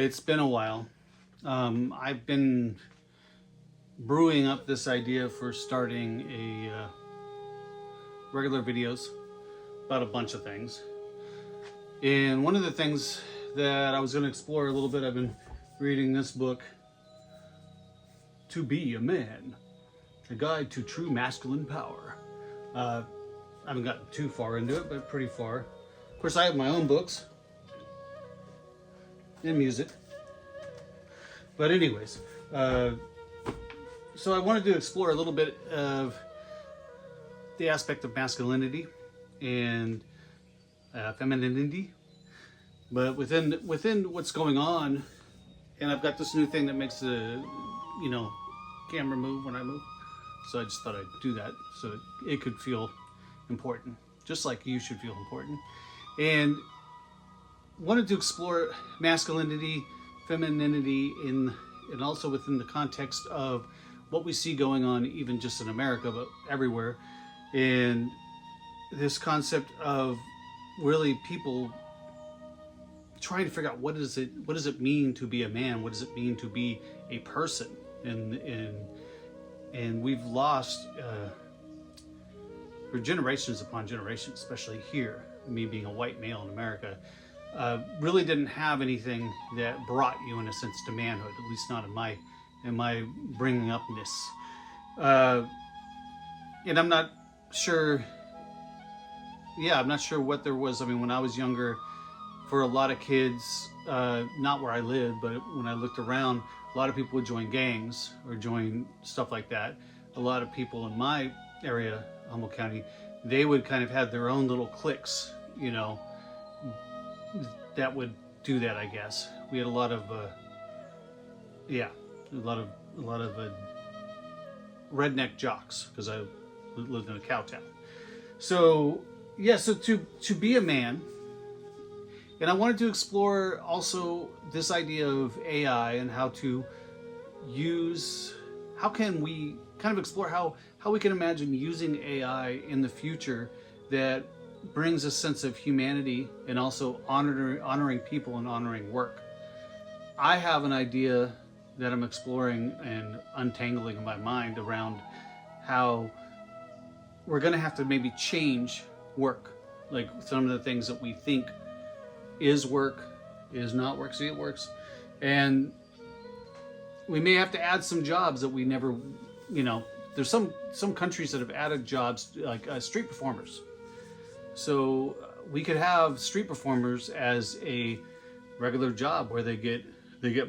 It's been a while. I've been brewing up this idea for starting a regular videos about a bunch of things. And one of the things that I was going to explore a little bit, I've been reading this book, To Be a Man, A Guide to True Masculine Power. I haven't gotten too far into it, but pretty far. Of course, I have my own books and music. But anyways, so I wanted to explore a little bit of the aspect of masculinity and femininity, but within what's going on. And I've got this new thing that makes the camera move when I move, so I just thought I'd do that so it could feel important, just like you should feel important. And wanted to explore masculinity, femininity, and also within the context of what we see going on, even just in America, but everywhere. And this concept of really people trying to figure out what does it mean to be a man? What does it mean to be a person? And we've lost for generations upon generations, especially here, me being a white male in America, really didn't have anything that brought you, in a sense, to manhood. At least not in my bringing upness. And I'm not sure. Yeah, I'm not sure what there was. I mean, when I was younger, for a lot of kids, not where I lived, but when I looked around, a lot of people would join gangs or join stuff like that. A lot of people in my area, Humboldt County, they would kind of have their own little cliques, that would do that, I guess. We had a lot of, redneck jocks, because I lived in a cow town. So, yeah, so to be a man, and I wanted to explore also this idea of AI and how can we kind of explore how we can imagine using AI in the future that brings a sense of humanity and also honoring people and honoring work. I have an idea that I'm exploring and untangling in my mind around how we're going to have to maybe change work, like some of the things that we think is work is not work. See, it works. And we may have to add some jobs that we never, there's some countries that have added jobs like street performers. So we could have street performers as a regular job where they get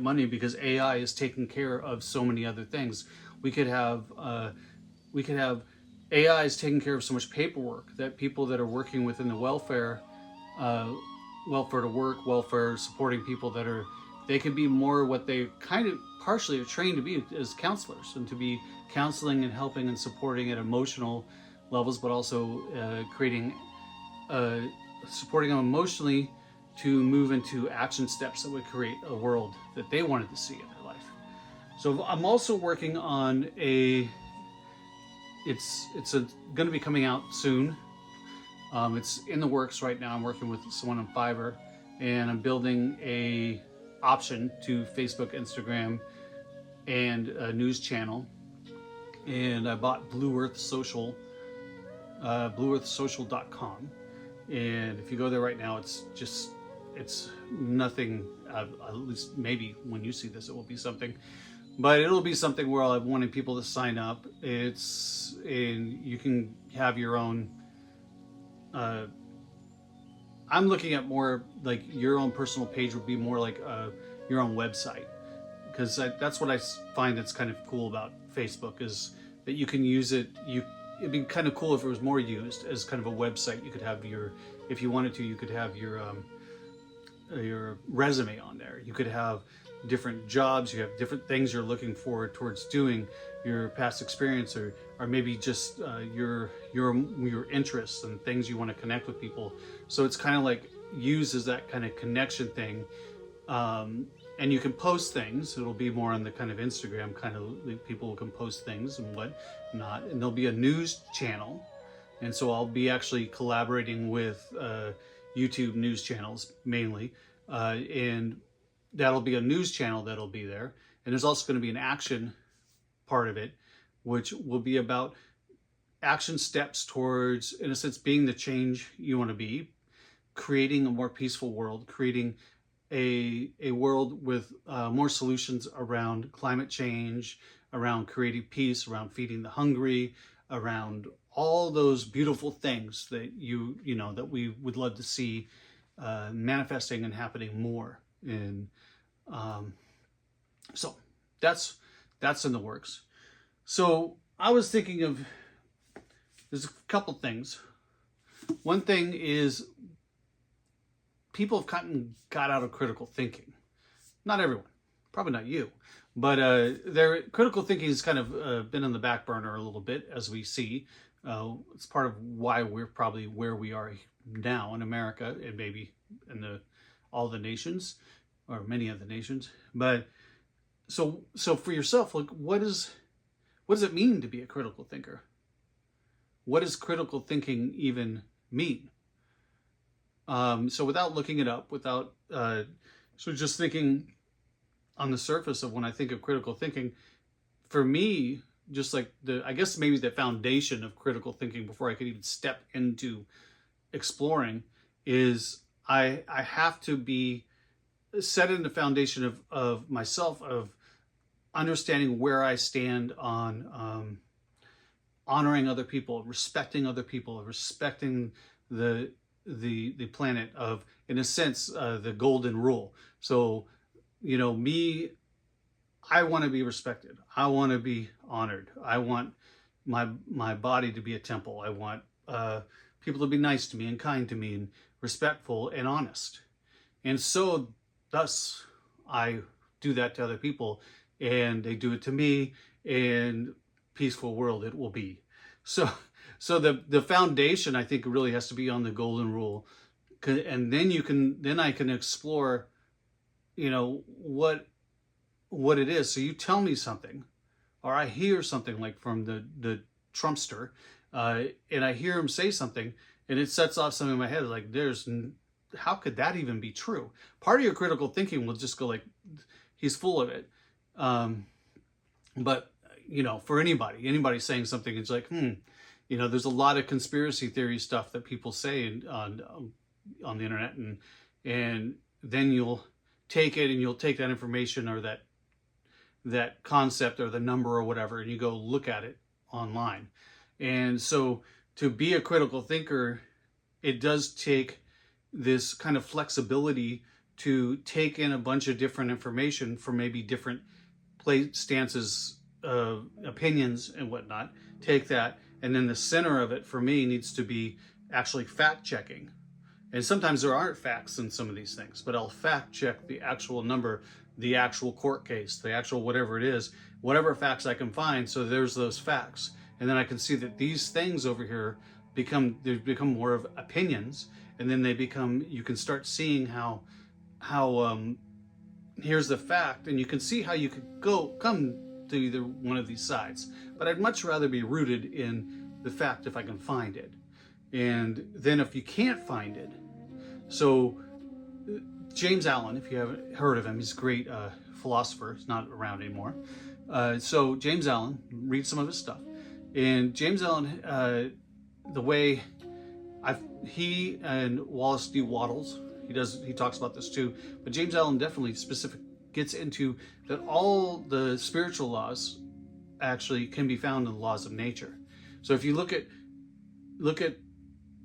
money because AI is taking care of so many other things. We could have AI is taking care of so much paperwork that people that are working within the welfare to work, welfare supporting people they could be more what they kind of partially are trained to be as counselors, and to be counseling and helping and supporting at emotional levels, but also supporting them emotionally to move into action steps that would create a world that they wanted to see in their life. So I'm also working on it's going to be coming out soon. It's in the works right now. I'm working with someone on Fiverr, and I'm building a option to Facebook, Instagram, and a news channel. And I bought Blue Earth Social, blueearthsocial.com. And if you go there right now, it's nothing, at least maybe when you see this, it will be something. But it'll be something where I'm wanting people to sign up. And you can have your own, I'm looking at more like your own personal page would be more like your own website. Because that's what I find that's kind of cool about Facebook, is that you can use it. It'd be kind of cool if it was more used as kind of a website. You could have if you wanted to, you could have your resume on there. You could have different jobs. You have different things you're looking forward towards doing, your past experience, or maybe just your interests and things you want to connect with people. So it's kind of like used as that kind of connection thing. And you can post things. It'll be more on the kind of Instagram kind of, people can post things and what not. And there'll be a news channel. And so I'll be actually collaborating with YouTube news channels mainly, and that'll be a news channel that'll be there. And there's also going to be an action part of it, which will be about action steps towards, in a sense, being the change you want to be, creating a more peaceful world, creating a world with more solutions around climate change, around creating peace, around feeding the hungry, around all those beautiful things that that we would love to see manifesting and happening more. And so that's in the works. So I was thinking of, there's a couple things. One thing is, people have got out of critical thinking. Not everyone, probably not you, but their critical thinking has kind of been on the back burner a little bit, as we see. It's part of why we're probably where we are now in America, and maybe in all the nations, or many of the nations. But so for yourself, like, what does it mean to be a critical thinker? What does critical thinking even mean? So without looking it up, so just thinking on the surface of when I think of critical thinking, for me, just like I guess maybe the foundation of critical thinking before I could even step into exploring is I have to be set in the foundation of myself, of understanding where I stand on honoring other people, respecting other people, respecting the planet, of, in a sense, the golden rule. So, me, I want to be respected. I want to be honored. I want my body to be a temple. I want people to be nice to me and kind to me and respectful and honest. And so thus I do that to other people, and they do it to me, and peaceful world it will be. So the foundation, I think, really has to be on the golden rule, and then I can explore, what it is. So you tell me something, or I hear something like from the Trumpster, and I hear him say something, and it sets off something in my head, like, how could that even be true? Part of your critical thinking will just go like, he's full of it. But for anybody saying something, it's like, there's a lot of conspiracy theory stuff that people say on the internet, and then you'll take it, and you'll take that information, or that concept, or the number, or whatever, and you go look at it online. And so to be a critical thinker, it does take this kind of flexibility to take in a bunch of different information from maybe different stances, opinions and whatnot. Take that, and then the center of it for me needs to be actually fact checking. And sometimes there aren't facts in some of these things, but I'll fact check the actual number, the actual court case, the actual whatever it is, whatever facts I can find. So there's those facts, and then I can see that these things over here become more of opinions, and then you can start seeing how here's the fact, and you can see how you could come to either one of these sides. But I'd much rather be rooted in the fact if I can find it. And then if you can't find it, so James Allen, if you haven't heard of him, he's a great philosopher. He's not around anymore. So James Allen, read some of his stuff. And James Allen, the way he and Wallace D. Wattles, he talks about this too, but James Allen definitely gets into that all the spiritual laws actually can be found in the laws of nature. So if you look at,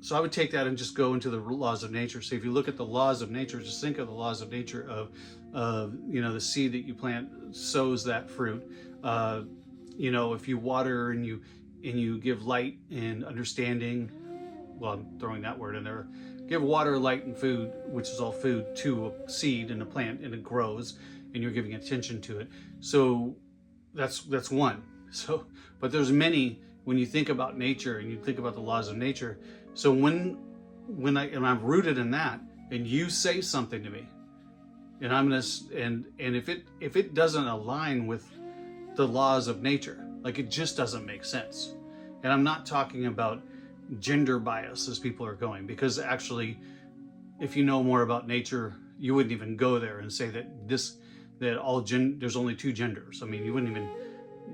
so I would take that and just go into the laws of nature. So if you look at the laws of nature, just think of the laws of nature of the seed that you plant sows that fruit. If you water and you give light and understanding, well, I'm throwing that word in there, give water, light, and food, which is all food, to a seed and a plant, and it grows, and you're giving attention to it. So that's one. So, but there's many when you think about nature and you think about the laws of nature. So when I'm rooted in that, and you say something to me, and I'm gonna, and if it doesn't align with the laws of nature, like, it just doesn't make sense. And I'm not talking about gender bias as people are going, because actually, if you know more about nature, you wouldn't even go there and say that there's only two genders. I mean, you wouldn't even,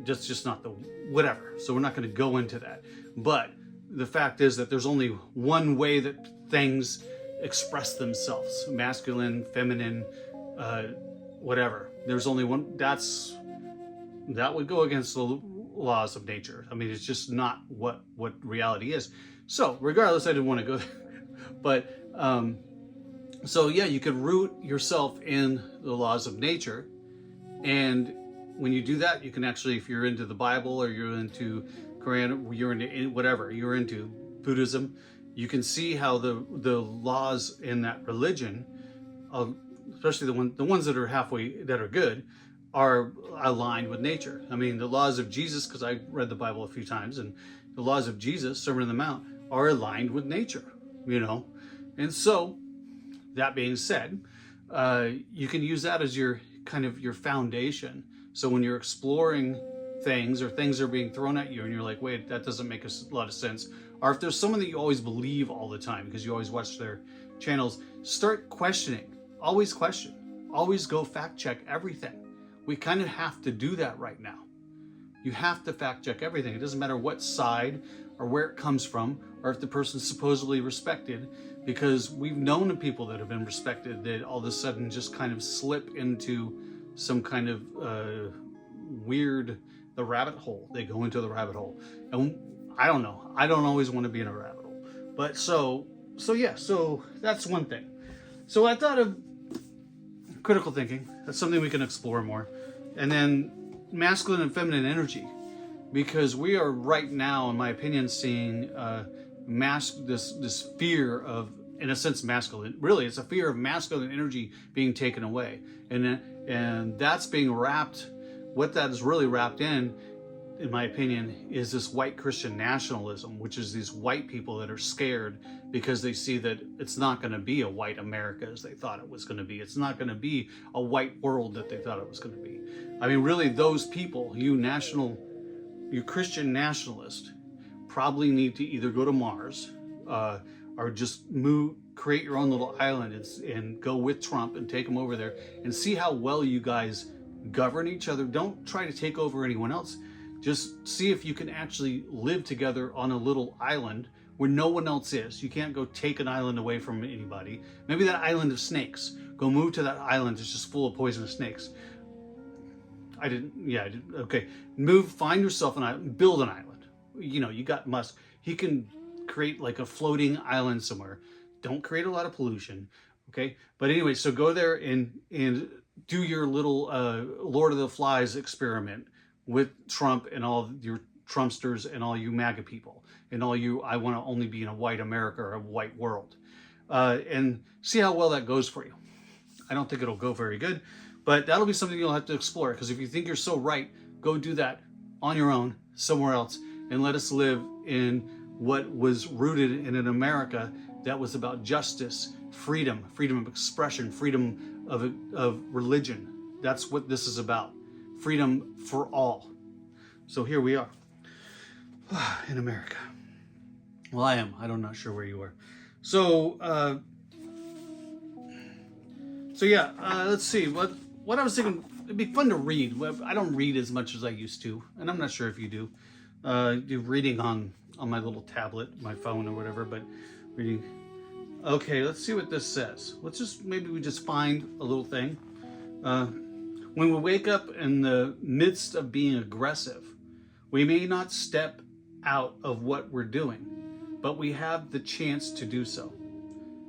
that's just not the, whatever. So we're not going to go into that. But the fact is that there's only one way that things express themselves: masculine, feminine, whatever. There's only one. That would go against the laws of nature. I mean, it's just not what reality is. So regardless, I didn't want to go there. But so yeah, you could root yourself in the laws of nature, and when you do that, you can actually, if you're into the Bible or you're into Quran, you're into whatever you're into, Buddhism, you can see how the laws in that religion, especially the ones that are halfway, that are good, are aligned with nature. I mean, the laws of Jesus, because I read the Bible a few times, and the laws of Jesus, Sermon on the Mount, are aligned with nature, you know. And so, that being said, you can use that as your kind of your foundation. So when you're exploring things, or things are being thrown at you and you're like, wait, that doesn't make a lot of sense, or if there's someone that you always believe all the time because you always watch their channels, start questioning. Always question. Always go fact check everything. We kind of have to do that right now. You have to fact check everything. It doesn't matter what side or where it comes from, or if the person's supposedly respected, because we've known of people that have been respected that all of a sudden just kind of slip into some kind of the rabbit hole. They go into the rabbit hole. And I don't know. I don't always want to be in a rabbit hole. But so that's one thing. So I thought of critical thinking. That's something we can explore more. And then masculine and feminine energy, because we are right now, in my opinion, seeing this fear of, in a sense, masculine. Really, it's a fear of masculine energy being taken away, and that's being wrapped. What that is really wrapped in my opinion, is this white Christian nationalism, which is these white people that are scared because they see that it's not going to be a white America as they thought it was going to be. It's not going to be a white world that they thought it was going to be. I mean, really, those people, you Christian nationalists, probably need to either go to Mars or just create your own little island and go with Trump and take him over there and see how well you guys govern each other. Don't try to take over anyone else. Just see if you can actually live together on a little island where no one else is. You can't go take an island away from anybody. Maybe that island of snakes. Go move to that island. It's just full of poisonous snakes. Okay. Find yourself an island, build an island. You know, you got Musk. He can create like a floating island somewhere. Don't create a lot of pollution. Okay. But anyway, so go there and do your little Lord of the Flies experiment with Trump and all your Trumpsters and all you MAGA people and all you, I want to only be in a white America or a white world, and see how well that goes for you. I don't think it'll go very good, but that'll be something you'll have to explore, because if you think you're so right, go do that on your own somewhere else and let us live in what was rooted in an America that was about justice, freedom of expression, freedom of religion. That's what this is about. Freedom for all. So here we are in America. Well, I am. I'm not sure where you are. So yeah. Let's see. What I was thinking. It'd be fun to read. I don't read as much as I used to, and I'm not sure if you do. Do reading on my little tablet, my phone, or whatever. But reading. Okay. Let's see what this says. Maybe we just find a little thing. When we wake up in the midst of being aggressive, we may not step out of what we're doing, but we have the chance to do so.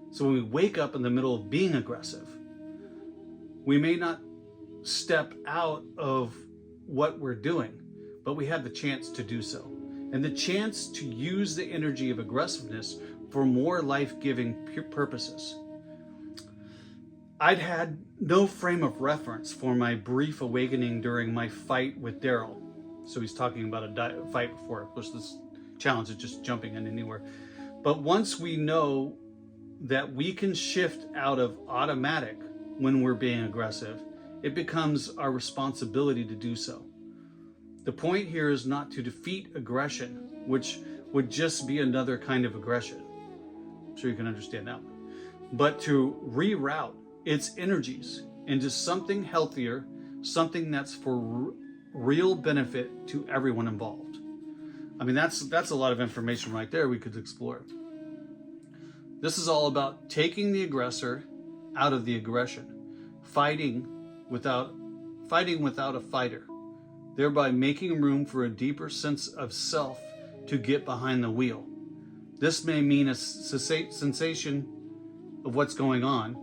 So when we wake up in the middle of being aggressive, we may not step out of what we're doing, but we have the chance to do so. And the chance to use the energy of aggressiveness for more life-giving purposes. I'd had no frame of reference for my brief awakening during my fight with Daryl. So he's talking about a fight before. Of course, this challenge is just jumping in anywhere. But once we know that we can shift out of automatic when we're being aggressive, it becomes our responsibility to do so. The point here is not to defeat aggression, which would just be another kind of aggression. I'm sure you can understand that one. But to reroute its energies into something healthier, something that's for real benefit to everyone involved. I mean, that's a lot of information right there we could explore. This is all about taking the aggressor out of the aggression, fighting without a fighter, thereby making room for a deeper sense of self to get behind the wheel. This may mean a sensation of what's going on,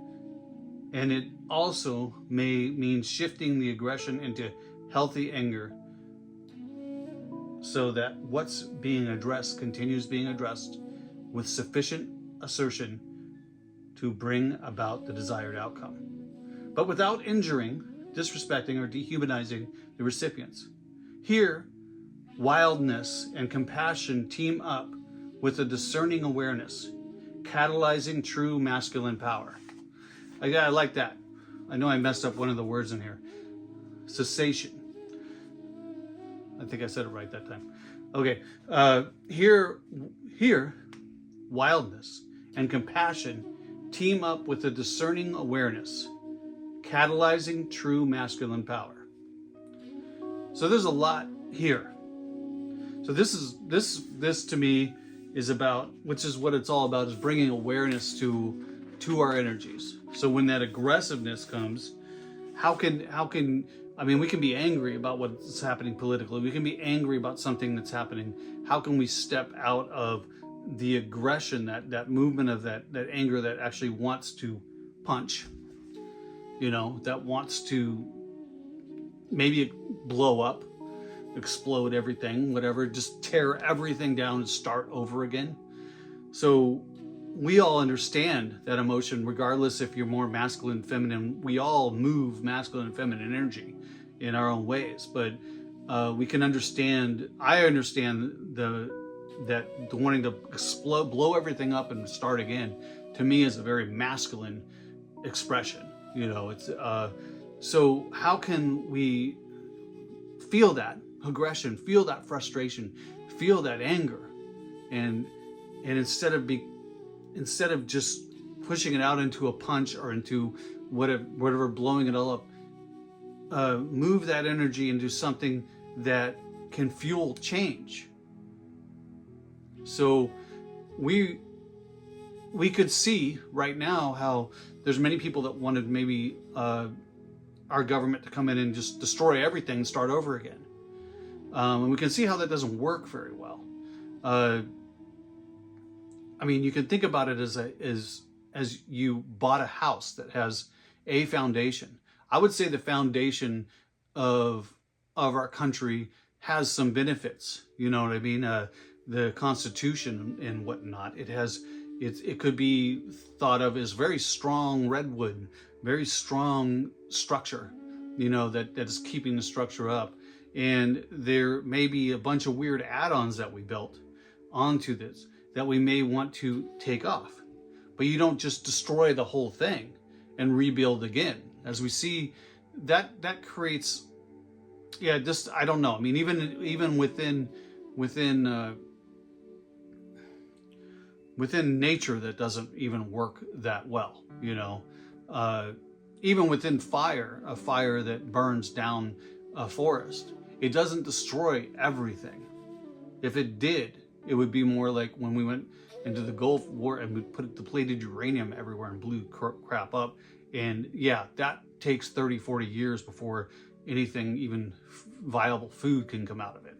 and it also may mean shifting the aggression into healthy anger so that what's being addressed continues being addressed with sufficient assertion to bring about the desired outcome, but without injuring, disrespecting, or dehumanizing the recipients. Here, wildness and compassion team up with a discerning awareness, catalyzing true masculine power. I like that. I know I messed up one of the words in here. Cessation. I think I said it right that time. Okay. Here, wildness and compassion team up with a discerning awareness, catalyzing true masculine power. So there's a lot here. So this to me is about, which is what it's all about, is bringing awareness to our energies. So when that aggressiveness comes, how can I mean, we can be angry about what's happening politically. We can be angry about something that's happening. How can we step out of the aggression, that movement of that anger that actually wants to punch, that wants to maybe blow up, explode everything, whatever, just tear everything down and start over again. So we all understand that emotion, regardless if you're more masculine, feminine. We all move masculine and feminine energy in our own ways, but we can understand. I understand that the wanting to explode, blow everything up and start again, to me is a very masculine expression. It's so how can we feel that aggression, feel that frustration, feel that anger, and instead of just pushing it out into a punch or into whatever blowing it all up, move that energy into something that can fuel change. So we could see right now how there's many people that wanted maybe our government to come in and just destroy everything and start over again. And we can see how that doesn't work very well. I mean, you can think about it as you bought a house that has a foundation. I would say the foundation of our country has some benefits. You know what I mean? The Constitution and whatnot. It could be thought of as very strong redwood, very strong structure. That is keeping the structure up. And there may be a bunch of weird add-ons that we built onto this that we may want to take off. But you don't just destroy the whole thing and rebuild again. As we see, that creates, I don't know. I mean, even within nature, that doesn't even work that well. Even within a fire that burns down a forest, it doesn't destroy everything. If it did, it would be more like when we went into the Gulf War and we put depleted uranium everywhere and blew crap up. And that takes 30, 40 years before anything, even viable food, can come out of it.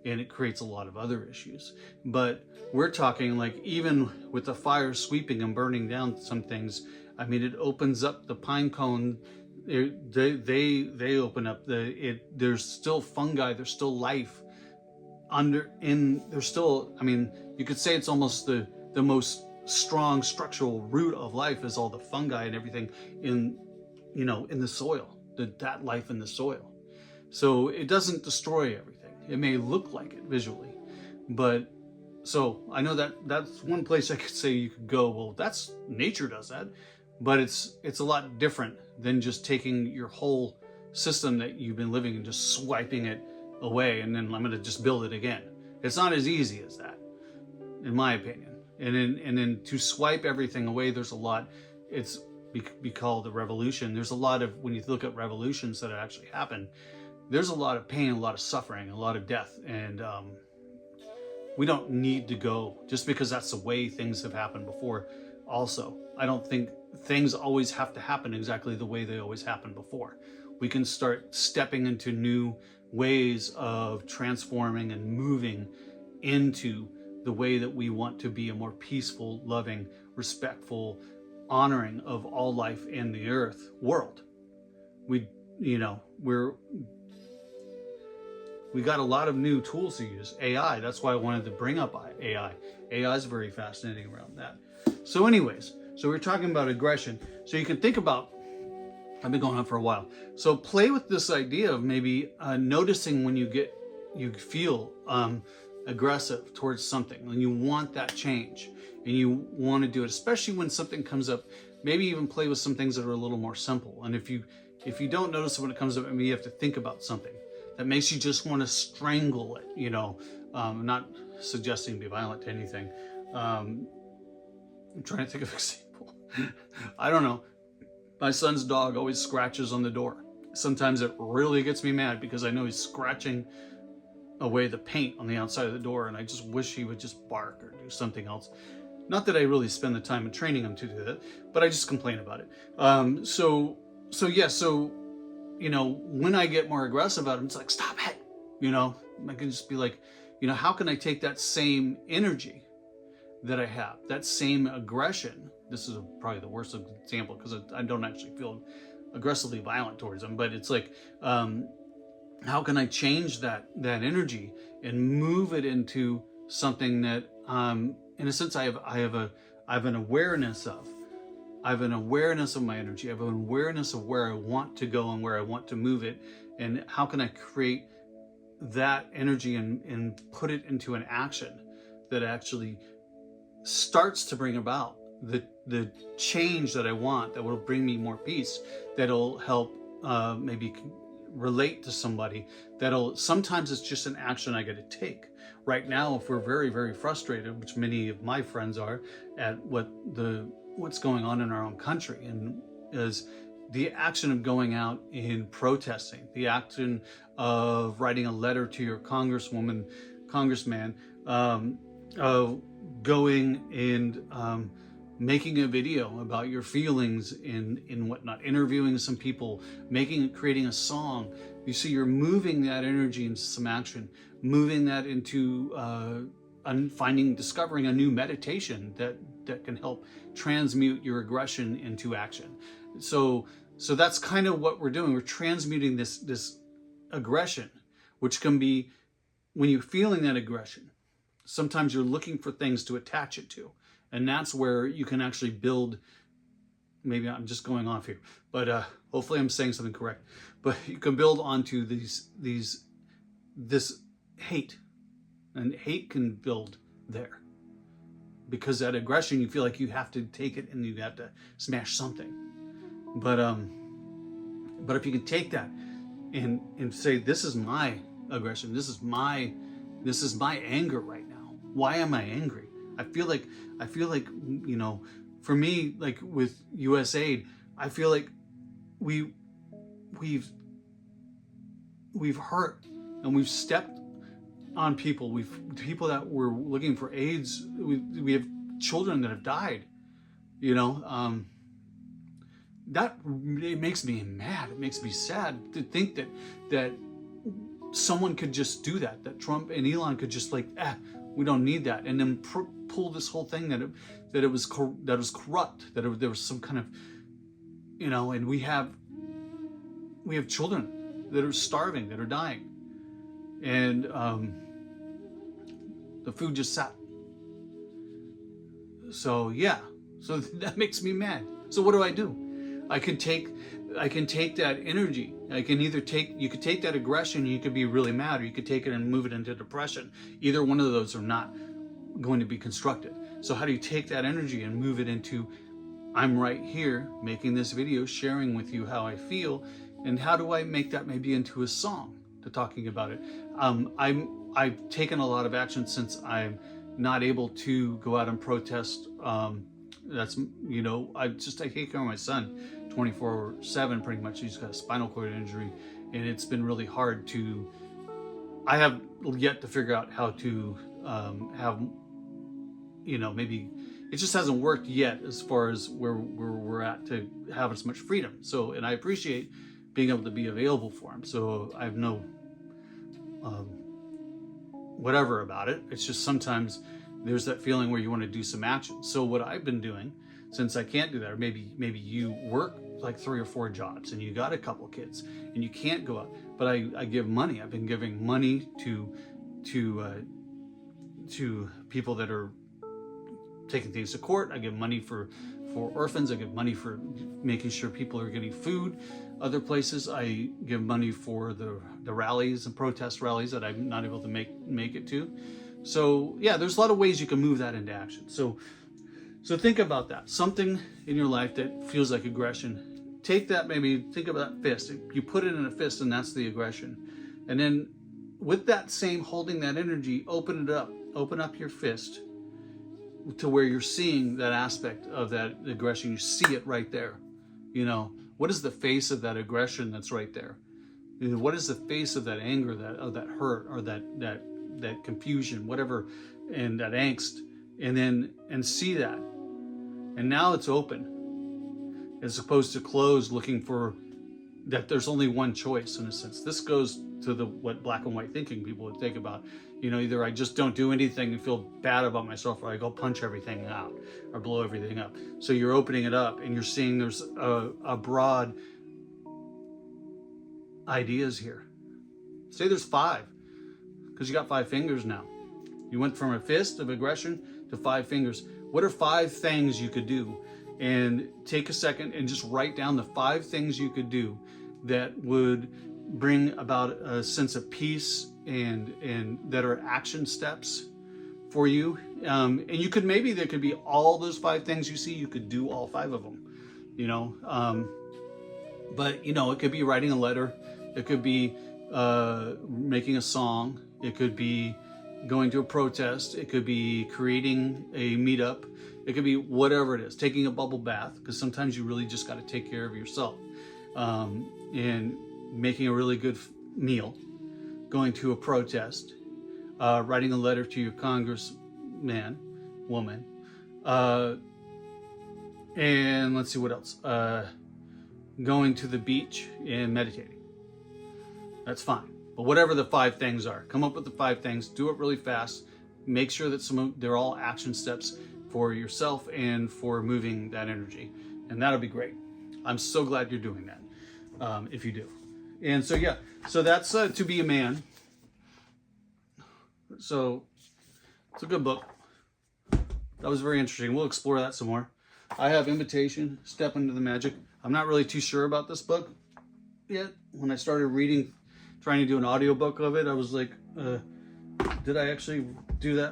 And it creates a lot of other issues. But we're talking like, even with the fire sweeping and burning down some things, I mean, it opens up the pine cone. They open up there's still fungi, there's still life there's still, I mean, you could say it's almost the most strong structural root of life is all the fungi and everything in the soil, that life in the soil. So it doesn't destroy everything. It may look like it visually, but so I know that's one place I could say you could go, well, that's nature does that, but it's a lot different than just taking your whole system that you've been living and just swiping it away and then I'm going to just build it again. It's not as easy as that, in my opinion. And then to swipe everything away, there's a lot. It's be called a revolution. There's a lot of, when you look at revolutions that have actually happened, there's a lot of pain, a lot of suffering, a lot of death, and we don't need to go just because that's the way things have happened before. Also, I don't think things always have to happen exactly the way they always happened before. We can start stepping into new ways of transforming and moving into the way that we want to be a more peaceful, loving, respectful, honoring of all life in the earth world. We got a lot of new tools to use. AI, that's why I wanted to bring up AI. AI is very fascinating around that. So anyways, so we're talking about aggression. So you can think about, I've been going on for a while. So play with this idea of maybe noticing when you feel aggressive towards something and you want that change and you want to do it, especially when something comes up. Maybe even play with some things that are a little more simple. And if you don't notice it when it comes up, maybe you have to think about something that makes you just want to strangle it, I'm not suggesting be violent to anything. I'm trying to think of an example. I don't know. My son's dog always scratches on the door. Sometimes it really gets me mad because I know he's scratching away the paint on the outside of the door, and I just wish he would just bark or do something else. Not that I really spend the time in training him to do that, but I just complain about it. When I get more aggressive at him, it's like, stop it. I can just be like, how can I take that same energy that I have, that same aggression? This is probably the worst example because I don't actually feel aggressively violent towards him, but it's like, how can I change that energy and move it into something that, in a sense, I have an awareness of. I have an awareness of my energy. I have an awareness of where I want to go and where I want to move it. And how can I create that energy and put it into an action that actually starts to bring about the change that I want, that will bring me more peace, that'll help maybe relate to somebody, sometimes it's just an action I got to take. Right now, if we're very, very frustrated, which many of my friends are, at what's going on in our own country, and is the action of going out and protesting, the action of writing a letter to your congresswoman, congressman, of going and making a video about your feelings in whatnot, interviewing some people, creating a song. You see, you're moving that energy into some action, moving that into discovering a new meditation that can help transmute your aggression into action. So that's kind of what we're doing. We're transmuting this aggression, which can be, when you're feeling that aggression, sometimes you're looking for things to attach it to. And that's where you can actually build, maybe I'm just going off here, but hopefully I'm saying something correct. But you can build onto this hate, and hate can build there. Because that aggression, you feel like you have to take it and you have to smash something. But if you can take that and say, this is my aggression, this is my anger right now. Why am I angry? I feel like, for me, like with USAID, I feel like we've hurt and we've stepped on people. People that were looking for AIDS. We have children that have died. That it makes me mad. It makes me sad to think that someone could just do that. That Trump and Elon could just we don't need that, and then pull this whole thing that it was corrupt. There was some kind of, and we have children that are starving, that are dying. And the food just sat. So that makes me mad. So what do? I can take that energy. You could take that aggression, you could be really mad, or you could take it and move it into depression. Either one of those are not going to be constructive. So how do you take that energy and move it into, I'm right here making this video, sharing with you how I feel, and how do I make that maybe into a song to talking about it? I've taken a lot of action since I'm not able to go out and protest That's, I take care of my son 24/7 pretty much. He's got a spinal cord injury, and it's been really hard I have yet to figure out how to have, maybe it just hasn't worked yet as far as where we're at to have as much freedom. So, and I appreciate being able to be available for him. So I have no whatever about it. It's just sometimes there's that feeling where you want to do some action. So what I've been doing, since I can't do that, or maybe you work like 3 or 4 jobs and you got a couple kids and you can't go out, but I give money. I've been giving money to people that are taking things to court. I give money for orphans. I give money for making sure people are getting food. Other places, I give money for the rallies and protest rallies that I'm not able to make it to. So yeah, there's a lot of ways you can move that into action. So think about that. Something in your life that feels like aggression. Take that, maybe think about that fist. You put it in a fist, and that's the aggression. And then with that same, holding that energy, open it up. Open up your fist to where you're seeing that aspect of that aggression. You see it right there. What is the face of that aggression that's right there? What is the face of that anger, that hurt, or that confusion, whatever, and that angst, and see that. And now it's open, as opposed to closed, looking for that there's only one choice, in a sense. This goes to what black and white thinking people would think about. Either I just don't do anything and feel bad about myself, or I go punch everything out or blow everything up. So you're opening it up, and you're seeing there's a broad ideas here. Say there's 5, because you got 5 fingers now. You went from a fist of aggression to 5 fingers. What are 5 things you could do? And take a second and just write down the 5 things you could do that would bring about a sense of peace and that are action steps for you. And you could, maybe there could be all those 5 things you see, you could do all 5 of them, but it could be writing a letter. It could be making a song. It could be going to a protest. It could be creating a meetup. It could be whatever it is, taking a bubble bath, because sometimes you really just got to take care of yourself, and making a really good meal, going to a protest, writing a letter to your congressman, woman, and let's see what else, going to the beach and meditating. That's fine. But whatever the 5 things are, come up with the 5 things, do it really fast, make sure that they're all action steps for yourself and for moving that energy. And that'll be great. I'm so glad you're doing that, if you do. And so, yeah, so that's To Be a Man. So it's a good book. That was very interesting. We'll explore that some more. I have Invitation, Step Into the Magic. I'm not really too sure about this book yet. When I started reading, trying to do an audiobook of it, I was like, did I actually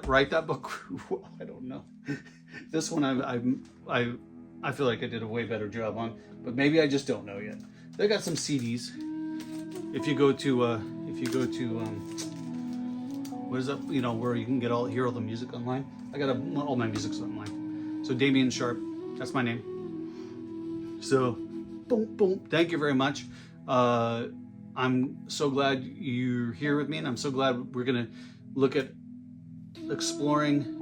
write that book? I don't know. This one I feel like I did a way better job on, but maybe I just don't know yet. They got some CDs. If you go to what is that? Where you can hear all the music online. I got all my music's online. So Damian Sharp, that's my name. So boom, boom. Thank you very much. I'm so glad you're here with me, and I'm so glad we're gonna look at exploring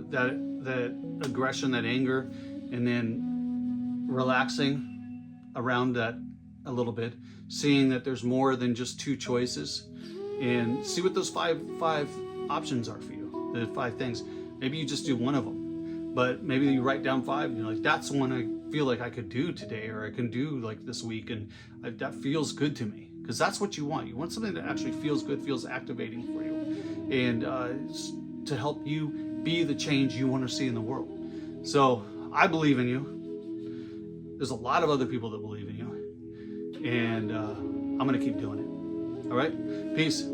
that aggression, that anger, and then relaxing around that a little bit, seeing that there's more than just 2 choices, and see what those five options are for you, the 5 things. Maybe you just do one of them, but maybe you write down 5, and you're like, that's one I feel like I could do today, or I can do like this week, and that feels good to me. Because that's what you want. You want something that actually feels good, feels activating for you, and to help you be the change you want to see in the world. So I believe in you. There's a lot of other people that believe in you, and I'm going to keep doing it. All right? Peace.